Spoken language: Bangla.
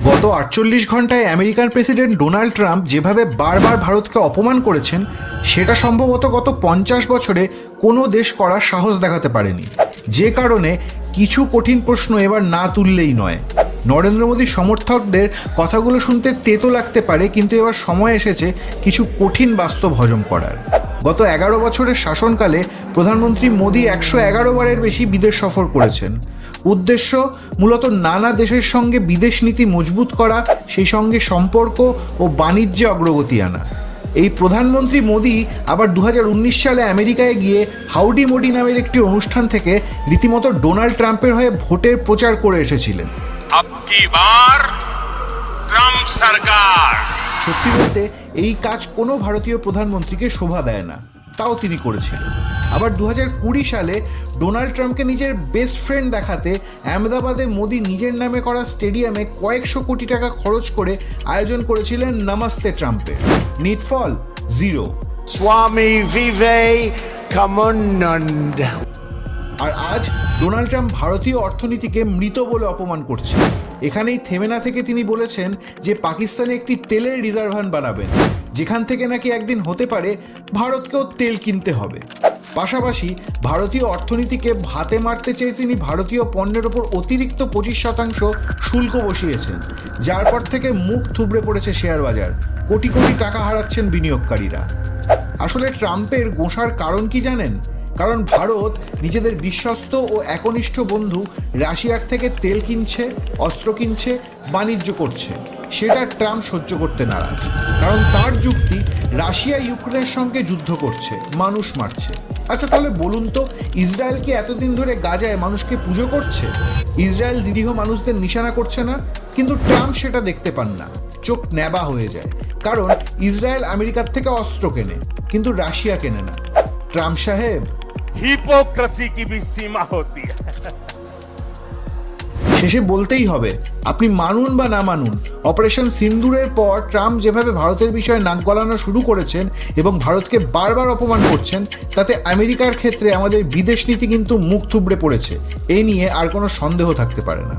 গত 48 ঘন্টায় আমেরিকার প্রেসিডেন্ট ডোনাল্ড ট্রাম্প যেভাবে বারবার ভারতকে অপমান করেছেন সেটা সম্ভবত গত 50 বছরে কোনো দেশ করার সাহস দেখাতে পারেনি, যে কারণে কিছু কঠিন প্রশ্ন এবার না তুললেই নয়। নরেন্দ্র মোদীর সমর্থকদের কথাগুলো শুনতে তেতো লাগতে পারে, কিন্তু এবার সময় এসেছে কিছু কঠিন বাস্তব হজম করার। গত 11 বছরের শাসনকালে প্রধানমন্ত্রী মোদী 111 বারের বেশি বিদেশ সফর করেছেন। উদ্দেশ্য মূলত নানা দেশের সঙ্গে বিদেশ নীতি মজবুত করা, সেই সঙ্গে সম্পর্ক ও বাণিজ্যে অগ্রগতি আনা। এই প্রধানমন্ত্রী মোদী আবার 2019 সালে আমেরিকায় গিয়ে হাউডি মোডি নামের একটি অনুষ্ঠান থেকে রীতিমতো ডোনাল্ড ট্রাম্পের হয়ে ভোটের প্রচার করে এসেছিলেন। ট্রাম্প সরকার। সত্যি বলতে এই কাজ কোনো ভারতীয় প্রধানমন্ত্রীকে শোভা দেয় না, তাও তিনি করেছিলেন। আবার 2020 সালে ডোনাল্ড ট্রাম্পকে নিজের বেস্ট ফ্রেন্ড দেখাতে আহমেদাবাদে মোদি নিজের নামে করা স্টেডিয়ামে কয়েকশো কোটি টাকা খরচ করে আয়োজন করেছিলেন নমস্তে ট্রাম্পের। নিটফল 0। Swami Vivekananda. আর আজ ডোনাল্ড ট্রাম্প ভারতীয় অর্থনীতিকে মৃত বলে অপমান করছে। এখানেই থেমে না থেকে তিনি বলেছেন যে পাকিস্তানে একটি তেলের রিজার্ভান বানাবেন, যেখান থেকে নাকি একদিন হতে পারে ভারতকেও তেল কিনতে হবে। পাশাপাশি ভারতীয় অর্থনীতিকে ভাতে মারতে চেয়ে তিনি ভারতীয় পণ্যের ওপর অতিরিক্ত 25% শুল্ক বসিয়েছেন, যার পর থেকে মুখ থুবড়ে পড়েছে শেয়ার বাজার, কোটি কোটি টাকা হারাচ্ছেন বিনিয়োগকারীরা। আসলে ট্রাম্পের গোঁসার কারণ কি জানেন? কারণ ভারত নিজেদের বিশ্বস্ত ও একনিষ্ঠ বন্ধু রাশিয়ার থেকে তেল কিনছে, অস্ত্র কিনছে, বাণিজ্য করছে। সেটা ট্রাম্প সহ্য করতে নারাজ। কারণ তার যুক্তি, রাশিয়া ইউক্রেনের সঙ্গে যুদ্ধ করছে, মানুষ মারছে। আচ্ছা তাহলে বলুন তো, ইসরায়েল কি এতদিন ধরে গাজায় মানুষকে পুজো করছে? ইসরায়েল নিরীহ মানুষদের নিশানা করছে না? কিন্তু ট্রাম্প সেটা দেখতে পান না, চোখ ন্যাবা হয়ে যায়। কারণ ইসরায়েল আমেরিকার থেকে অস্ত্র কেনে, কিন্তু রাশিয়া কেনে না। ট্রাম্প সাহেব, হিপোক্রেসি কি ভি সীমা হতি হ্যায়। শেষে বলতেই হবে, আপনি মানুন বা না মানুন, অপারেশন সিন্দুরের পর ট্রাম্প যেভাবে ভারতের বিষয়ে নাক গলানো শুরু করেছেন এবং ভারতকে বারবার অপমান করছেন, তাতে আমেরিকার ক্ষেত্রে আমাদের বিদেশ নীতি কিন্তু মুখ থুবড়ে পড়েছে। এই নিয়ে আর কোনো সন্দেহ থাকতে পারে না।